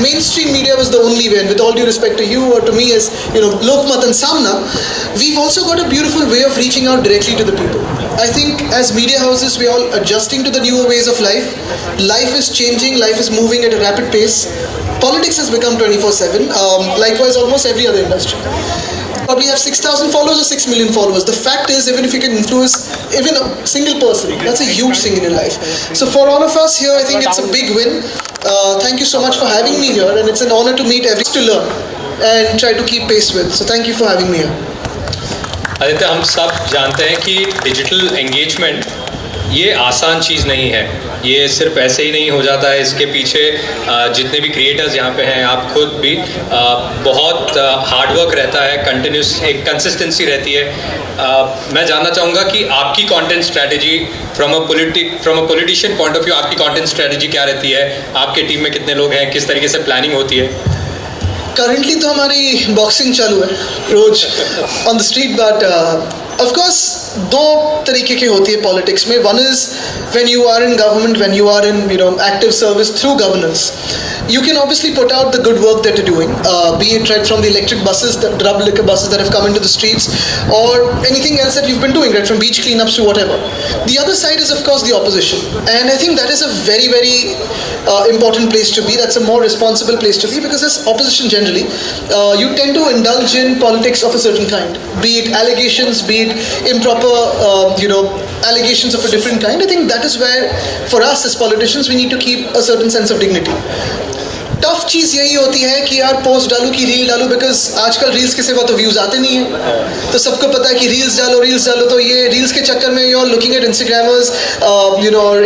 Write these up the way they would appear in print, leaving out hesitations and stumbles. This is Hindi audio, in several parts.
mainstream media was the only way, and with all due respect to you or to me as, Lokmat and Samna, we've also got a beautiful way of reaching out directly to the people. I think as media houses, we're all adjusting to the newer ways of life. Life is changing, life is moving at a rapid pace. Politics has become 24/7, likewise almost every other industry. Probably have 6,000 followers or 6 million followers. The fact is, even if you can influence even a single person, that's a huge thing in your life. So for all of us here, I think it's a big win. Thank you so much for having me here, and it's an honor to meet everyone to learn and try to keep pace with. So thank you for having me here. Aditya, हम सब जानते हैं कि डिजिटल एंगेजमेंट ये आसान चीज़ नहीं है, ये सिर्फ ऐसे ही नहीं हो जाता है। इसके पीछे जितने भी क्रिएटर्स यहाँ पे हैं, आप खुद भी बहुत हार्डवर्क रहता है, कंटिन्यूस एक कंसिस्टेंसी रहती है। मैं जानना चाहूँगा कि आपकी content strategy from a politician point of view, आपकी कंटेंट स्ट्रैटेजी क्या रहती है? आपके टीम में कितने लोग हैं, किस तरीके से प्लानिंग होती है? करंटली तो हमारी बॉक्सिंग चालू है रोज on the street, but of course दो तरीके की होती है पॉलिटिक्स में. One is when you are in government, when you are in active service through governance, you can obviously put out the good work that you're doing, be it right from the electric buses, the double decker buses that have come into the streets, or anything else that you've been doing, right from beach cleanups to whatever. The other side is of course the opposition, and I think that is a very, very important place to be. That's a more responsible place to be, because as opposition generally, you tend to indulge in politics of a certain kind, be it allegations, be it improper, allegations of a different kind. I think that is where, for us as politicians, we need to keep a certain sense of dignity. Tough चीज़ यही होती है कि यार पोस्ट डालूं कि रील डालूं, बिकॉज आजकल रील्स के सिवा तो व्यूज़ आते नहीं हैं. तो सबको पता है कि रील्स डालो, तो ये रील्स के चक्कर में you are looking at Instagrammers,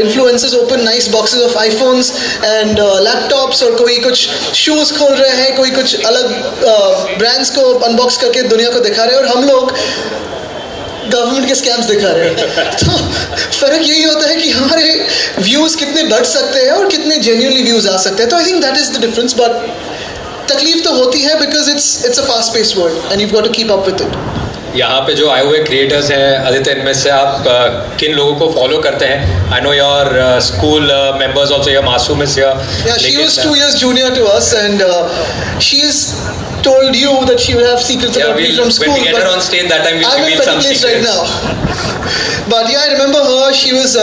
influencers open nice boxes of iPhones and laptops, और कोई कुछ शूज़ खोल रहे हैं, कोई कुछ अलग ब्रांड्स को अनबॉक्स करके दुनिया को दिखा रहे हैं, और हम लोग गवर्नमेंट के स्कैम्स दिखा रहे हैं. तो फ़र्क यही होता है कि हमारे व्यूज़ कितने बढ़ सकते हैं और कितने जेन्युइनली व्यूज़ आ सकते हैं. तो I think that is the difference. But तकलीफ तो होती है, because it's a fast paced world and you got to keep up with it. यहाँ पे जो आए हुए क्रिएटर्स हैं आदित्य, इनमें से आप किन लोगों को फॉलो करते हैं? I know your school members also, your Masoom is here. Yeah, she was 2 years junior to us, and she has told you that she will have secrets about me from school. When we get her on stage, that time we'll I'm reveal in some place secrets. right now. But yeah, I remember her. She was,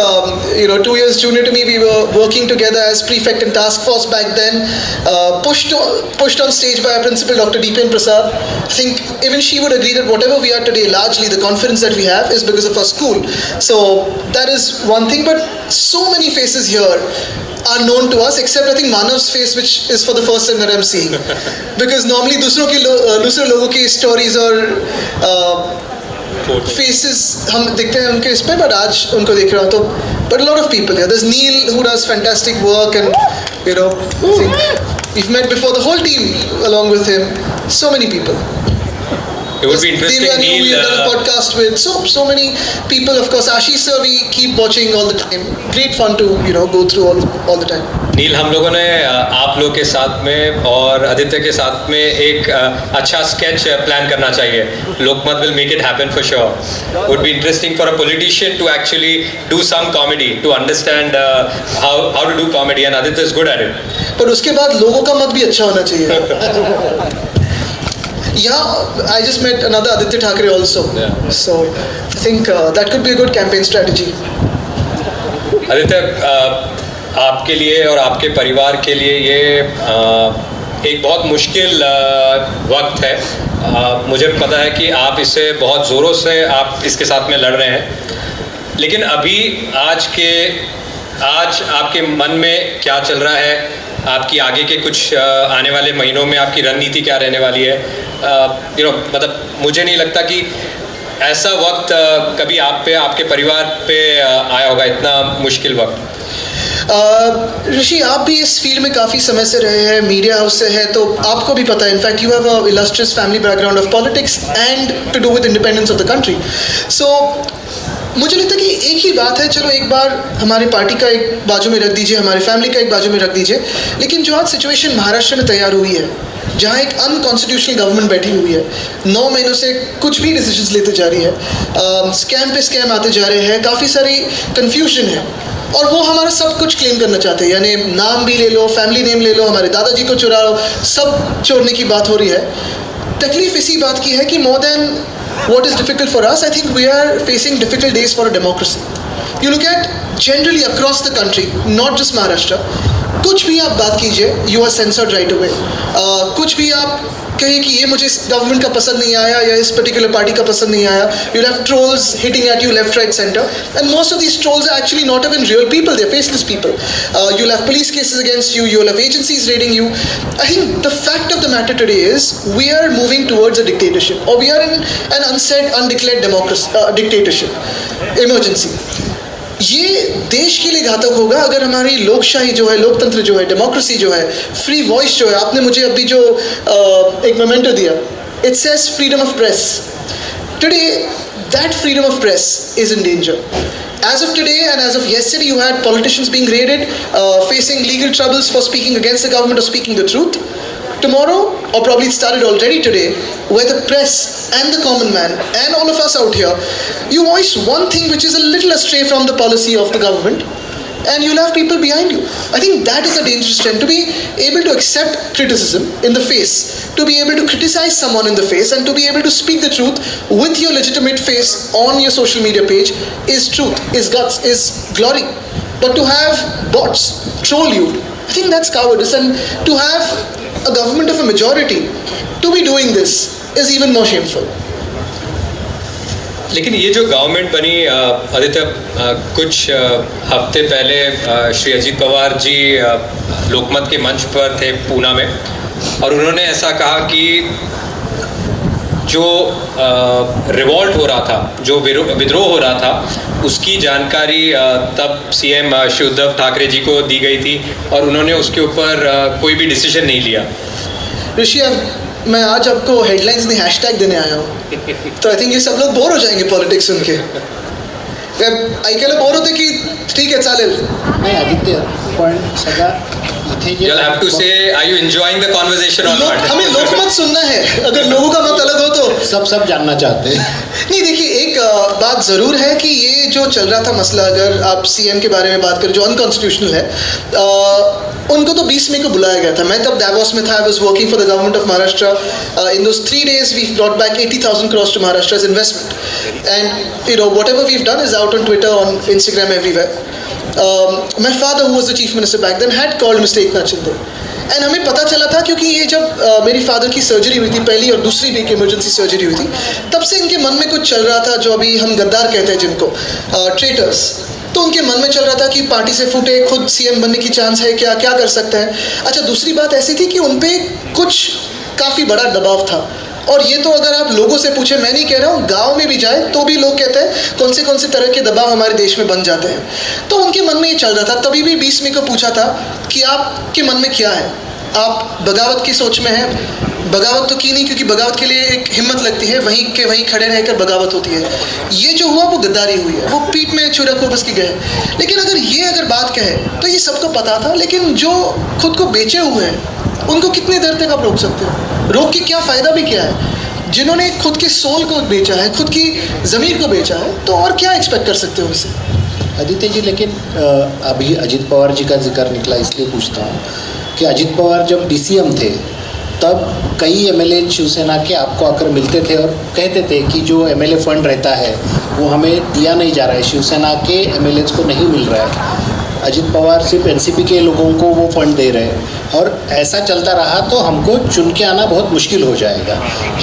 2 years junior to me. We were working together as prefect in task force back then. Pushed on stage by our principal, Dr. Deepen Prasad. I think even she would agree that whatever we are today, largely the confidence that we have is because of our school. So that is one thing. But so many faces here are known to us, except I think Manav's face, which is for the first time that I'm seeing. Because normally दूसरे लोगों की stories और faces हम देखते हैं उनके इस पे, but आज उनको देख रहा हूँ तो. But a lot of people here. There's Neil who does fantastic work, and I think we've met before, the whole team along with him. So many people. It would be interesting, Neil. We've done a podcast with so many people. Of course, Ashish sir, we keep watching all the time. Great fun to go through all the time. नील, हम लोगों ने आप लोग के साथ में और आदित्य के साथ में एक अच्छा स्केच प्लान करना चाहिए. लोकमत will make it happen for sure. Would be interesting for a politician to actually do some comedy, to understand how to do comedy, and Aditya is good at it. पर उसके बाद लोगों का मत भी अच्छा होना चाहिए. Yeah, I just met another Aditya Thackeray also. Yeah. So I think that could be a good campaign strategy. Aditya, आपके लिए और आपके परिवार के लिए ये एक बहुत मुश्किल वक्त है. मुझे पता है कि आप इससे बहुत ज़ोरों से आप इसके साथ में लड़ रहे हैं, लेकिन अभी आज आपके मन में क्या चल रहा है? आपकी आगे के कुछ आने वाले महीनों में आपकी रणनीति क्या रहने वाली है? मतलब मुझे नहीं लगता कि ऐसा वक्त कभी आप पे, आपके परिवार पे आया होगा, इतना मुश्किल वक्त. ऋषि, आप भी इस फील्ड में काफ़ी समय से रहे हैं, मीडिया हाउस से है, तो आपको भी पता है. In fact you have a illustrious family background of politics and to do with independence of the country. So मुझे लगता है कि एक ही बात है, चलो एक बार हमारी पार्टी का एक बाजू में रख दीजिए, हमारी फैमिली का एक बाजू में रख दीजिए, लेकिन जो आज सिचुएशन महाराष्ट्र में तैयार हुई है, जहाँ एक अनकॉन्स्टिट्यूशनल गवर्नमेंट बैठी हुई है, 9 महीनों से कुछ भी डिसीजंस लेते जा रही है, स्कैम पे स्कैम आते जा रहे हैं, काफ़ी सारी कन्फ्यूजन है. और वो हमारा सब कुछ क्लेम करना चाहते हैं, यानी नाम भी ले लो, फैमिली नेम ले लो, हमारे दादाजी को चुरा लो, सब छोड़ने की बात हो रही है। तकलीफ इसी बात की है कि more than what is difficult for us, I think we are facing difficult days for a democracy. You look at generally across the country, not just Maharashtra, कुछ भी आप बात कीजिए, you are censored right away. कुछ भी आप कहें कि ये मुझे इस गवर्नमेंट का पसंद नहीं आया या इस पर्टिकुलर पार्टी का पसंद नहीं आया, you'll have trolls hitting at you left, right, center, and most of these trolls are actually not even real people, they're faceless people. You'll have police cases against you, you'll have agencies raiding you. I think the fact of the matter today is we are moving towards a dictatorship, or we are in an unsaid, undeclared democracy, dictatorship, emergency. ये देश के लिए घातक होगा अगर हमारी लोकशाही जो है, लोकतंत्र जो है, डेमोक्रेसी जो है, फ्री वॉइस जो है, आपने मुझे अभी जो एक मोमेंटो दिया, it says freedom of press, today that freedom of press is in danger. As of today and as of yesterday, you had politicians being raided, facing legal troubles for speaking against the government or speaking the truth. Tomorrow, or probably it started already today, where the press and the common man and all of us out here, you voice one thing which is a little astray from the policy of the government, and you'll have people behind you. I think that is a dangerous trend. To be able to accept criticism in the face, to be able to criticize someone in the face, and to be able to speak the truth with your legitimate face on your social media page is truth, is guts, is glory. But to have bots troll you, I think that's cowardice. And to have a government of a majority to be doing this is even more shameful. लेकिन ये जो गवर्नमेंट बनी आदित्य, कुछ हफ्ते पहले श्री अजीत पवार जी लोकमत के मंच पर थे पूना में, और उन्होंने ऐसा कहा कि जो रिवॉल्ट हो रहा था, जो विद्रोह हो रहा था, उसकी जानकारी तब सीएम श्री उद्धव ठाकरे जी को दी गई थी और उन्होंने उसके ऊपर कोई भी डिसीजन नहीं लिया. ऋषि, मैं आज आपको हेडलाइंस नहीं हैशटैग देने आया हूँ, तो आई थिंक ये सब लोग बोर हो जाएंगे पॉलिटिक्स सुन के. ऐकायला बोर होते की ठीक आहे चालेल. नाही आदित्य, पण सगळा इथे जे You'll have to say, are you enjoying the conversation or not? हमें लोकमत सुनना है, अगर लोगों का मत अलग हो तो सब जानना चाहते हैं. नहीं, देखिए एक बात ज़रूर है कि ये जो चल रहा था मसला, अगर आप सीएम के बारे में बात करें जो अनकॉन्स्टिट्यूशनल है, उनको तो 20 मई को बुलाया गया था. मैं तब davos में था, I was working for the government of Maharashtra. In those 3 days we brought back 80,000 crores to Maharashtra as investment, and you know whatever we've done is out on Twitter, on Instagram, everywhere. My father, who was the chief minister back then, had called Mr. Eknath Shinde, and हमें पता चला था क्योंकि ये जब मेरी फादर की सर्जरी हुई थी, पहली और दूसरी भी एक इमरजेंसी सर्जरी हुई थी, तब से इनके मन में कुछ चल रहा था जो अभी हम गद्दार कहते हैं जिनको, ट्रेटर्स. तो उनके मन में चल रहा था कि पार्टी से फूटे, खुद सीएम बनने की चांस है क्या, क्या कर सकते हैं. अच्छा, दूसरी बात ऐसी थी कि उन पर कुछ काफ़ी बड़ा दबाव था, और ये तो अगर आप लोगों से पूछें, मैं नहीं कह रहा हूँ, गांव में भी जाए तो भी लोग कहते हैं कौन से तरह के दबाव हमारे देश में बन जाते हैं. तो उनके मन में ये चल रहा था. तभी भी 20 मई को पूछा था कि आपके मन में क्या है, आप बगावत की सोच में हैं. बगावत तो की नहीं, क्योंकि बगावत के लिए एक हिम्मत लगती है, वहीं के वहीं खड़े रहकर बगावत होती है. ये जो हुआ वो गद्दारी हुई है, वो पीठ में छुरा को बस की गए. लेकिन अगर बात कहे तो ये सबको पता था, लेकिन जो खुद को बेचे हुए हैं उनको कितनी देर तक आप रोक सकते हो? रोक के क्या फ़ायदा भी क्या है? जिन्होंने खुद के सोल को बेचा है, खुद की ज़मीर को बेचा है, तो और क्या एक्सपेक्ट कर सकते हो उनसे? आदित्य जी, लेकिन अभी अजीत पवार जी का जिक्र निकला, इसलिए पूछता हूँ कि अजीत पवार जब डीसीएम थे तब कई एमएलए शिवसेना के आपको आकर मिलते थे और कहते थे कि जो एमएलए फंड रहता है वो हमें दिया नहीं जा रहा है, शिवसेना के एमएलएज को नहीं मिल रहा है. अजीत पवार सिर्फ एनसीपी के लोगों को वो फंड दे रहे हैं, और ऐसा चलता रहा तो हमको चुन के आना बहुत मुश्किल हो जाएगा.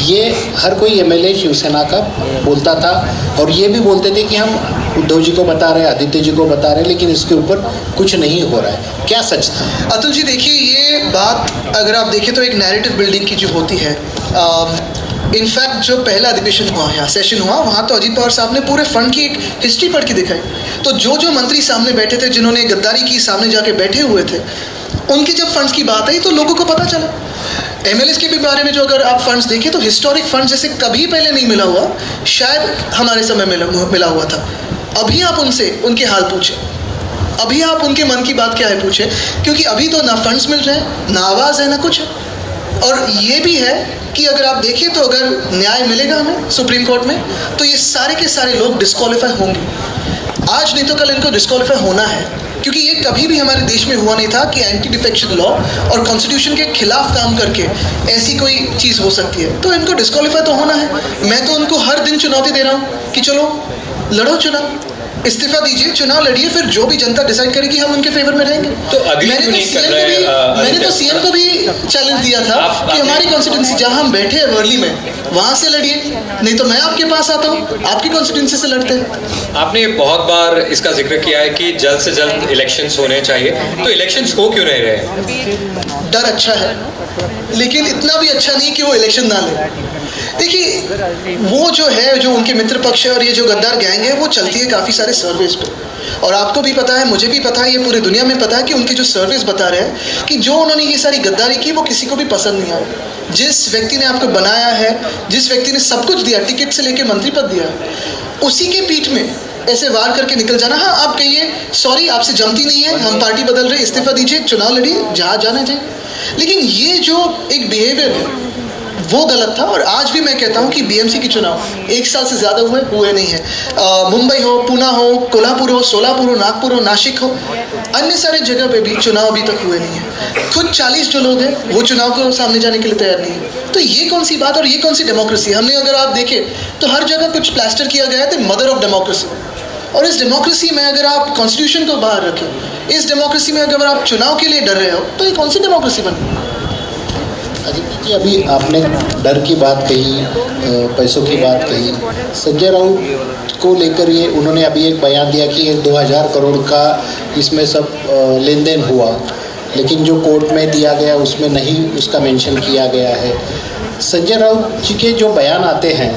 ये हर कोई एमएलए शिवसेना का बोलता था, और ये भी बोलते थे कि हम उद्धव जी को बता रहे हैं, आदित्य जी को बता रहे हैं, लेकिन इसके ऊपर कुछ नहीं हो रहा है. क्या सच था? अतुल जी, देखिए ये बात अगर आप देखें तो एक नैरेटिव बिल्डिंग की जो होती है, इनफैक्ट जो पहला अधिवेशन हुआ, यहाँ सेशन हुआ, वहाँ तो अजीत पवार साहब ने पूरे फंड की एक हिस्ट्री पढ़ के दिखाई. तो जो मंत्री सामने बैठे थे, जिन्होंने गद्दारी की, सामने जाके बैठे हुए थे, उनके जब फंड्स की बात आई तो लोगों को पता चला. एमएलएस के भी बारे में जो अगर आप फंड्स देखें तो हिस्टोरिक फंड जैसे कभी पहले नहीं मिला हुआ, शायद हमारे समय मिला हुआ था. अभी आप उनसे उनके हाल पूछें, अभी आप उनके मन की बात क्या है पूछें, क्योंकि अभी तो ना फंड्स मिल रहे हैं, ना आवाज़ है, ना कुछ है. और ये भी है कि अगर आप देखें तो अगर न्याय मिलेगा हमें सुप्रीम कोर्ट में, तो ये सारे के सारे लोग डिस्क्वालीफाई होंगे. आज नहीं तो कल इनको डिस्क्वालीफाई होना है, क्योंकि ये कभी भी हमारे देश में हुआ नहीं था कि एंटी डिफेक्शन लॉ और कॉन्स्टिट्यूशन के खिलाफ काम करके ऐसी कोई चीज़ हो सकती है। तो इनको डिस्क्वालीफाई तो होना है। मैं तो उनको हर दिन चुनौती दे रहा हूँ कि चलो लड़ो चुनाव, इस्तीफा दीजिए, चुनाव लड़िए, फिर जो भी जनता डिसाइड करेगी हम उनके फेवर में रहेंगे। तो अग्री क्यों नहीं कर रहे? मैंने तो सीएम को भी चैलेंज दिया था कि हमारी कॉन्स्टिट्यूंसी जहां हम बैठे हैं वर्ली में, वहां से लड़िए, नहीं तो मैं आपके पास आता हूं, आपकी कॉन्स्टिट्यूंसी से लड़ते हैं। आपने बहुत बार इसका जिक्र किया है कि जल्द से जल्द इलेक्शंस होने चाहिए, तो इलेक्शंस हो क्यों नहीं रहे? डर अच्छा है, लेकिन इतना भी अच्छा नहीं कि वो इलेक्शन ना ले। देखिए, वो जो है, जो उनके मित्र पक्ष है और ये जो गद्दार गैंग है, वो चलती है काफ़ी सारे सर्वेस पे, और आपको भी पता है, मुझे भी पता है, ये पूरी दुनिया में पता है कि उनके जो सर्वेस बता रहे हैं कि जो उन्होंने ये सारी गद्दारी की वो किसी को भी पसंद नहीं आया। जिस व्यक्ति ने आपको बनाया है, जिस व्यक्ति ने सब कुछ दिया, टिकट से लेके मंत्री पद दिया, उसी के पीठ में ऐसे वार करके निकल जाना। हाँ, आप कहिए सॉरी आपसे जमती नहीं है, हम पार्टी बदल रहे, इस्तीफा दीजिए, चुनाव लड़िए, जहाँ जाना चाहिए, लेकिन ये जो एक बिहेवियर है वो गलत था। और आज भी मैं कहता हूँ कि बीएमसी के चुनाव 1 साल से ज़्यादा हुए नहीं है। मुंबई हो, पुणे हो, कोल्हापुर हो, सोलापुर हो, नागपुर हो, नासिक हो, अन्य सारे जगह पे भी चुनाव अभी तक हुए नहीं है। खुद 40 जो लोग हैं वो चुनाव को सामने जाने के लिए तैयार नहीं है। तो ये कौन सी बात और ये कौन सी डेमोक्रेसी? हमने अगर आप देखें तो हर जगह कुछ प्लास्टर किया गया है तो मदर ऑफ डेमोक्रेसी, और इस डेमोक्रेसी में अगर आप कॉन्स्टिट्यूशन को बाहर रखें, इस डेमोक्रेसी में अगर आप चुनाव के लिए डर रहे हो, तो ये कौन सी डेमोक्रेसी बनी? अदिति जी, अभी आपने डर की बात कही, पैसों की बात कही, संजय राउत को लेकर ये उन्होंने अभी एक बयान दिया कि 2000 करोड़ का इसमें सब लेन देन हुआ, लेकिन जो कोर्ट में दिया गया उसमें नहीं उसका मेंशन किया गया है। संजय राउत जी के जो बयान आते हैं,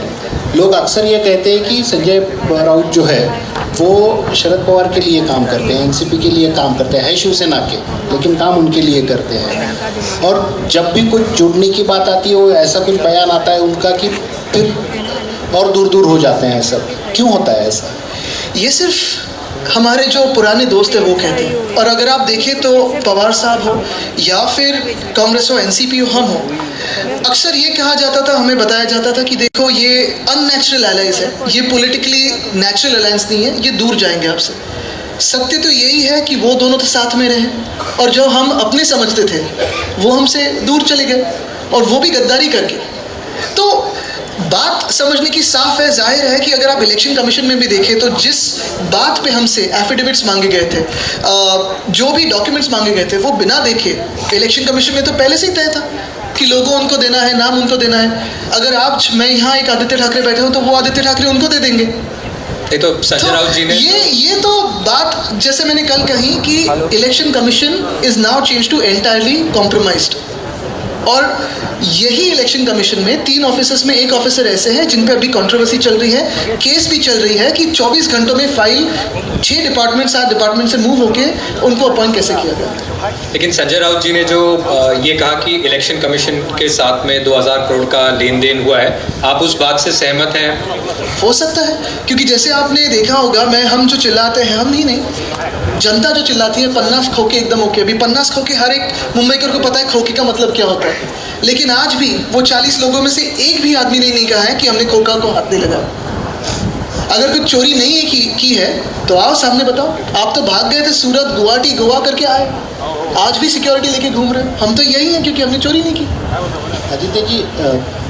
लोग अक्सर ये कहते हैं कि संजय राउत जो है वो शरद पवार के लिए काम करते हैं, एनसीपी के लिए काम करते हैं, शिवसेना के, लेकिन काम उनके लिए करते हैं। और जब भी कुछ जुड़ने की बात आती है, वो ऐसा कुछ बयान आता है उनका कि फिर और दूर दूर हो जाते हैं सब। क्यों होता है ऐसा? ये सिर्फ हमारे जो पुराने दोस्त हैं वो कहते हैं, और अगर आप देखें तो पवार साहब हो या फिर कांग्रेस हो, एनसीपी हो, हम हो, अक्सर ये कहा जाता था, हमें बताया जाता था कि देखो ये अननेचुरल अलायंस है, ये पॉलिटिकली नेचुरल अलायंस नहीं है, ये दूर जाएंगे आपसे। सत्य तो यही है कि वो दोनों तो साथ में रहे, और जो हम अपने समझते थे वो हमसे दूर चले गए, और वो भी गद्दारी करके। तो बात समझने की साफ है, जाहिर है कि अगर आप इलेक्शन कमीशन में भी देखें तो जिस बात पे हमसे एफिडेविट्स मांगे गए थे, जो भी डॉक्यूमेंट्स मांगे गए थे, वो बिना देखे इलेक्शन कमीशन में तो पहले से ही तय था कि लोगों उनको देना है, नाम उनको देना है। अगर आप, मैं यहाँ एक आदित्य ठाकरे बैठे हूँ तो वो आदित्य ठाकरे उनको दे देंगे। ये तो संजय राउत जी ने ये तो बात, जैसे मैंने कल कही कि election commission is now change to entirely compromised, और यही इलेक्शन कमीशन में 3 ऑफिसर्स में 1 ऑफिसर ऐसे हैं जिन पे अभी कंट्रोवर्सी चल रही है, केस भी चल रही है कि 24 घंटों में फाइल 6 डिपार्टमेंट 7 डिपार्टमेंट से मूव होके उनको अपॉइंट कैसे किया गया। लेकिन संजय राउत जी ने जो ये कहा कि इलेक्शन कमीशन के साथ में 2000 करोड़ का लेन देन हुआ है, आप उस बात से सहमत हैं? हो सकता है, क्योंकि जैसे आपने देखा होगा, हम जो चिल्लाते हैं, हम ही नहीं, जनता जो चिल्लाती है 50 खोके एकदम ओके, अभी 50 खोके हर एक मुंबईकर को पता है खोके का मतलब क्या होता है, लेकिन आज भी वो 40 लोगों में से एक भी आदमी ने नहीं कहा है कि हमने खोका को हाथ नहीं लगाया। अगर कुछ चोरी नहीं है की है तो आओ सामने बताओ। आप तो भाग गए थे सूरत, गुवाहाटी, गोवा करके आए, आज भी सिक्योरिटी लेके घूम रहे हैं। हम तो यही हैं क्योंकि हमने चोरी नहीं की। आदित्य जी,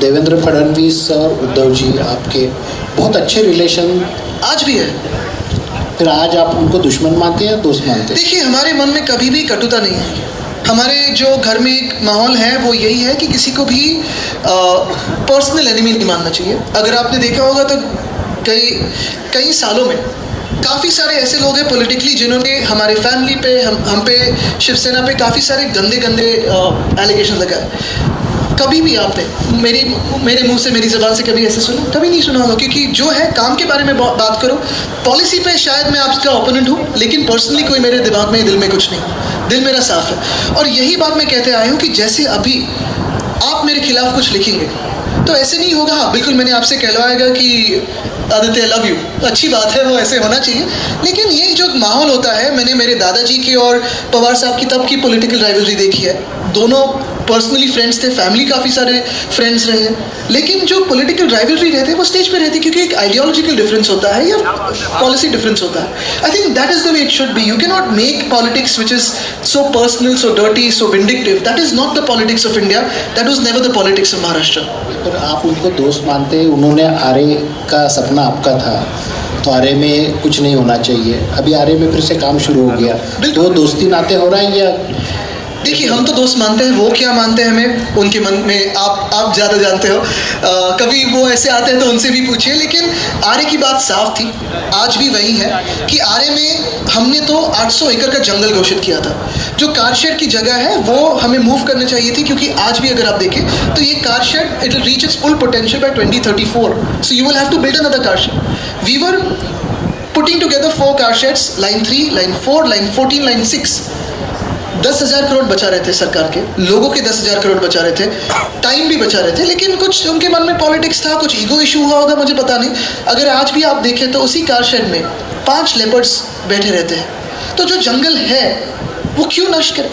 देवेंद्र फडणवीस और उद्धव जी आपके बहुत अच्छे रिलेशन आज भी है, फिर आज आप उनको दुश्मन मानते हैं या दोस्त मानते हैं? देखिए, हमारे मन में कभी भी कटुता नहीं है। हमारे जो घर में एक माहौल है वो यही है कि किसी को भी पर्सनल एनिमी नहीं मानना चाहिए। अगर आपने देखा होगा तो कई सालों में काफ़ी सारे ऐसे लोग हैं पॉलिटिकली जिन्होंने हमारे फैमिली पे, हम पे, शिवसेना पे काफ़ी सारे गंदे एलिगेशन लगाए। कभी भी आपने मेरे मुंह से, मेरी ज़बान से कभी ऐसे सुना? कभी नहीं सुना होगा, क्योंकि जो है काम के बारे में बात करो। पॉलिसी पे शायद मैं आपका ओपोनेंट हूँ, लेकिन पर्सनली कोई मेरे दिमाग में, दिल में कुछ नहीं, दिल मेरा साफ है। और यही बात मैं कहते आया हूँ कि जैसे अभी आप मेरे खिलाफ कुछ लिखेंगे तो ऐसे नहीं होगा। हाँ, बिल्कुल मैंने आपसे कहलवाएगा कि आदित्य लव यू, अच्छी बात है, वो ऐसे होना चाहिए, लेकिन ये जो माहौल होता है, मैंने मेरे दादाजी की और पवार साहब की तब की पॉलिटिकल राइवलरी देखी है। दोनों पर्सनली फ्रेंड्स थे, फैमिली काफ़ी सारे फ्रेंड्स रहे हैं, लेकिन जो पॉलिटिकल राइवलरी रहते हैं वो स्टेज पे रहती है, क्योंकि एक आइडियोलॉजिकल डिफरेंस होता है या पॉलिसी डिफरेंस होता है. आई think that is the way it should be. You can not make politics which is so personal, so dirty, so vindictive. That is not the politics of India. That was never the politics of Maharashtra. पर आप उनको दोस्त मानते हैं, उन्होंने आरे का सपना आपका था, तो आरे में कुछ नहीं होना चाहिए, अभी आरे में फिर से काम शुरू हो गया, तो दोस्ती नाते हो रहा है या? देखिए, हम तो दोस्त मानते हैं, वो क्या मानते हैं हमें उनके मन में आप ज़्यादा जानते हो. कभी वो ऐसे आते हैं तो उनसे भी पूछिए. लेकिन आरे की बात साफ थी, आज भी वही है कि आरे में हमने तो 800 एकड़ का जंगल घोषित किया था. जो कार शेड की जगह है वो हमें मूव करनी चाहिए थी, क्योंकि आज भी अगर आप देखें तो ये car shed it will reach its full potential by 2034. So you will have to build another car shed. We were putting together 4 car sheds, line 3, line 4, line 14, line 6. 10,000 crore बचा रहे थे सरकार के, लोगों के 10,000 करोड़ बचा रहे थे, टाइम भी बचा रहे थे. लेकिन कुछ उनके मन में पॉलिटिक्स था, कुछ ईगो इशू हुआ होगा, मुझे पता नहीं. अगर आज भी आप देखें तो उसी कार शेड में 5 लेपर्ड्स बैठे रहते हैं. तो जो जंगल है वो क्यों नष्ट करें,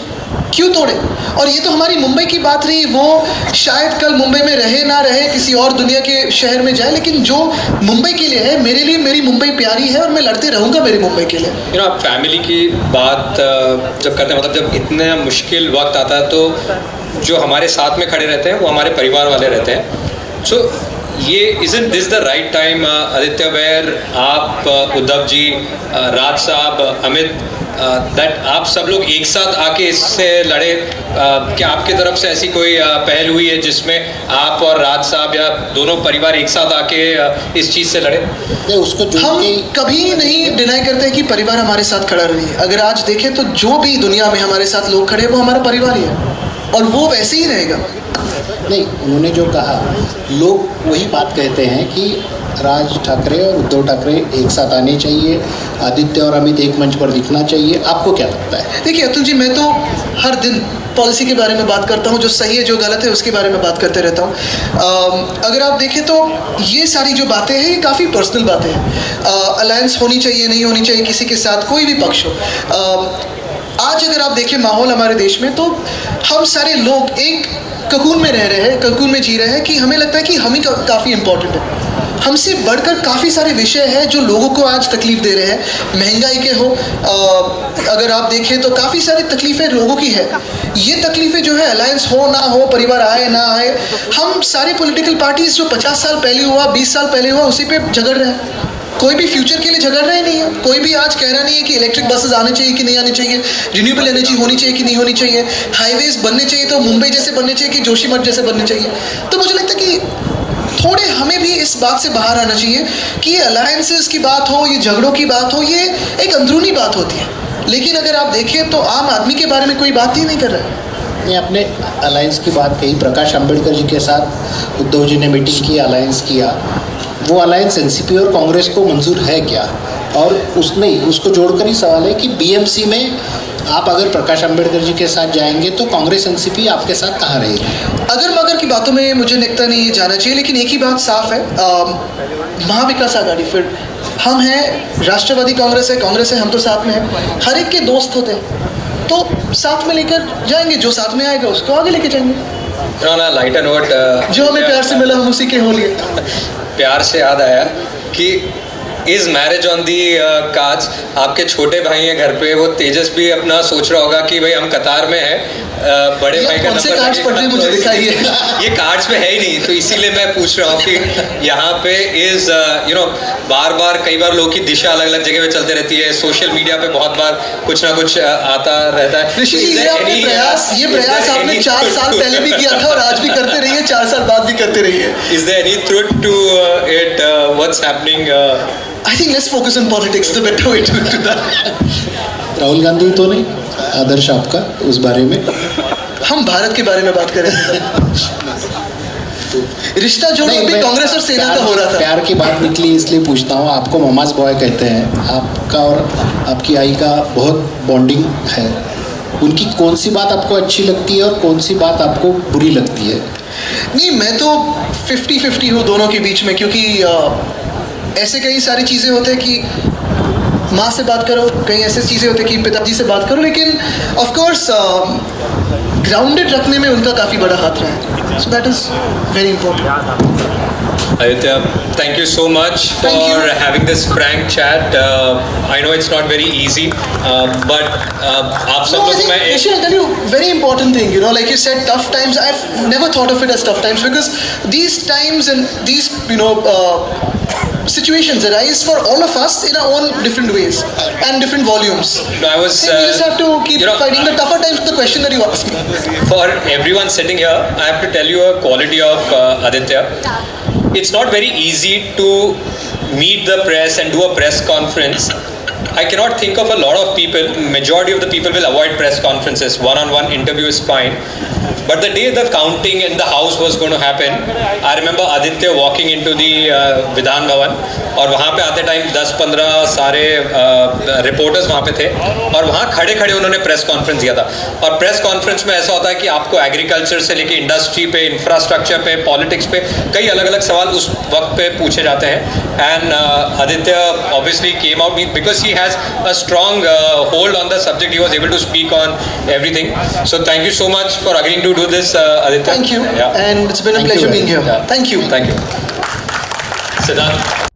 क्यों तोड़े? और ये तो हमारी मुंबई की बात रही, वो शायद कल मुंबई में रहे ना रहे, किसी और दुनिया के शहर में जाए, लेकिन जो मुंबई के लिए है, मेरे लिए मेरी मुंबई प्यारी है और मैं लड़ते रहूँगा मेरी मुंबई के लिए. यू नो, आप फैमिली की बात जब करते हैं, मतलब जब इतना मुश्किल वक्त आता है तो जो हमारे साथ में खड़े रहते हैं वो हमारे परिवार वाले रहते हैं. सो ये isn't this the right time Aditya, where आप, उद्धव जी, राज साहब, अमित, दैट आप सब लोग एक साथ आके इससे लड़े? क्या आपकी तरफ से ऐसी कोई पहल हुई है जिसमें आप और राज साहब या दोनों परिवार एक साथ आके इस चीज़ से लड़े? उसको हम कभी नहीं डिनाई करते कि परिवार हमारे साथ खड़ा रही है. अगर आज देखें तो जो भी दुनिया में हमारे साथ लोग खड़े हैं वो हमारा परिवार ही है, और वो वैसे ही रहेगा. नहीं, उन्होंने जो कहा, लोग वही बात कहते हैं कि राज ठाकरे और उद्धव ठाकरे एक साथ आने चाहिए, आदित्य और अमित एक मंच पर दिखना चाहिए. आपको क्या लगता है? देखिए अतुल जी, मैं तो हर दिन पॉलिसी के बारे में बात करता हूँ, जो सही है जो गलत है उसके बारे में बात करते रहता हूँ. अगर आप देखें तो ये सारी जो बातें हैं ये काफ़ी पर्सनल बातें हैं. अलायंस होनी चाहिए, नहीं होनी चाहिए किसी के साथ, कोई भी पक्ष हो. आज अगर आप देखें माहौल हमारे देश में, तो हम सारे लोग एक ककून में रह रहे हैं, ककून में जी रहे हैं कि हमें लगता है कि हम ही काफ़ी इम्पोर्टेंट है. हमसे बढ़कर काफ़ी सारे विषय हैं जो लोगों को आज तकलीफ़ दे रहे हैं. महंगाई के हो, अगर आप देखें तो काफ़ी सारी तकलीफ़ें लोगों की है. ये तकलीफ़ें जो है, अलायंस हो ना हो, परिवार आए ना आए, हम सारे पॉलिटिकल पार्टीज जो 50 साल पहले हुआ, 20 साल पहले हुआ, उसी पे झगड़ रहे हैं. कोई भी फ्यूचर के लिए झगड़ रहा ही नहीं है. कोई भी आज कह रहा नहीं है कि इलेक्ट्रिक बसेस आने चाहिए कि नहीं आनी चाहिए, रिन्यूएबल एनर्जी होनी चाहिए कि नहीं होनी चाहिए, हाईवेज बनने चाहिए तो मुंबई जैसे बनने चाहिए कि जोशीमठ जैसे बनने चाहिए. तो मुझे लगता है कि थोड़े हमें भी इस बात से बाहर आना चाहिए कि ये अलायंसेस की बात हो, ये झगड़ों की बात हो, ये एक अंदरूनी बात होती है. लेकिन अगर आप देखें तो आम आदमी के बारे में कोई बात ही नहीं कर रहा है. ने अपने अलायंस की बात कही, प्रकाश अंबेडकर जी के साथ उद्धव जी ने मीटिंग की, अलायंस किया. वो अलायंस एनसीपी और कांग्रेस को मंजूर है क्या? और उसको जोड़कर ही सवाल है कि बीएमसी में आप अगर प्रकाश अंबेडकर जी के साथ जाएंगे तो कांग्रेस एनसीपी आपके साथ कहाँ रहेगी? अगर मगर की बातों में मुझे लगता नहीं जाना चाहिए. लेकिन एक ही बात साफ है, महाविकास आघाड़ी, फिर हम हैं, राष्ट्रवादी कांग्रेस है, हम तो साथ में हैं. हर एक के दोस्त होते हैं तो साथ में लेकर जाएंगे, जो साथ में आएगा उसको आगे लेके जाएंगे. ना लाइटर नोट, जो हमें प्यार से मिला हम उसी के हो लिए. प्यार से याद आया कि is marriage on the cards. आपके छोटे भाई हैं घर पे, वो तेजस भी अपना सोच रहा होगा कि भाई हम कतार में हैं, बड़े भाई का नंबर कार्ड्स पढ़ रहे मुझे दिखाइए. ये कार्ड्स में है ही नहीं, तो इसीलिए मैं पूछ रहा हूँ कि यहाँ पे इज़ यू नो, बार बार कई बार लोगों की दिशा अलग अलग जगह पे चलते रहती है. सोशल मीडिया पे बहुत बार कुछ ना कुछ आता रहता है. ऋषि जी, ये प्रयास आपने 4 साल पहले भी किया था और आज भी करते रहिए, 4 साल बाद भी करते रहिए. Is there any truth to it? What's happening? I think let's focus on politics, the better way to do that. Rahul Gandhi तो नहीं, आदर्श आपका उस बारे में? हम भारत के बारे में बात करें. रिश्ता जोड़ो भी कांग्रेस और सेना का हो रहा था. प्यार की बात निकली इसलिए पूछता हूँ. आपको ममाज बॉय कहते हैं, आपका और आपकी आई का बहुत बॉन्डिंग है. उनकी कौन सी बात आपको अच्छी लगती है और कौन सी बात आपको बुरी लगती है? नहीं, मैं तो 50-50 हूँ दोनों के बीच में, क्योंकि ऐसे कई सारी चीज़ें होते हैं कि माँ से बात करो, कई ऐसे चीज़ें होती हैं कि पिताजी से बात करो. लेकिन ऑफ कोर्स ग्राउंडेड रखने में उनका काफ़ी बड़ा हाथ रहा है. So that is very important. Aditya, thank you so much for Thank you. having this frank chat. I know it's not very easy, but आप सब No, I लोग think, मैं Rishi, I'll tell you very important thing. You know, like you said, tough times. I've never thought of it as tough times because these times and these, situations arise for all of us in our own different ways and different volumes. No, I was, I think we just have to keep you know, fighting the tougher times. The question that you asked me. for everyone sitting here, I have to tell you a quality of Aditya. It's not very easy to meet the press and do a press conference. I cannot think of a lot of people, majority of the people will avoid press conferences. One-on-one interview is fine. But the day the counting in the house was going to happen, I remember Aditya walking into the Vidhan Bhavan और वहाँ पे आते टाइम 10-15 सारे रिपोर्टर्स वहाँ पे थे और वहाँ खड़े खड़े उन्होंने प्रेस कॉन्फ्रेंस दिया था. और प्रेस कॉन्फ्रेंस में ऐसा होता है कि आपको एग्रीकल्चर से लेके इंडस्ट्री पे, इंफ्रास्ट्रक्चर पे, पॉलिटिक्स पे कई अलग अलग सवाल उस वक्त पे पूछे जाते हैं. And Aditya obviously came out because he has a strong hold on the subject. He was able to speak on everything. So thank you so much for agreeing to do this, Aditya. Thank you. Yeah. And it's been a Thank you pleasure very being here. Yeah. Thank you. Thank you. Siddharth.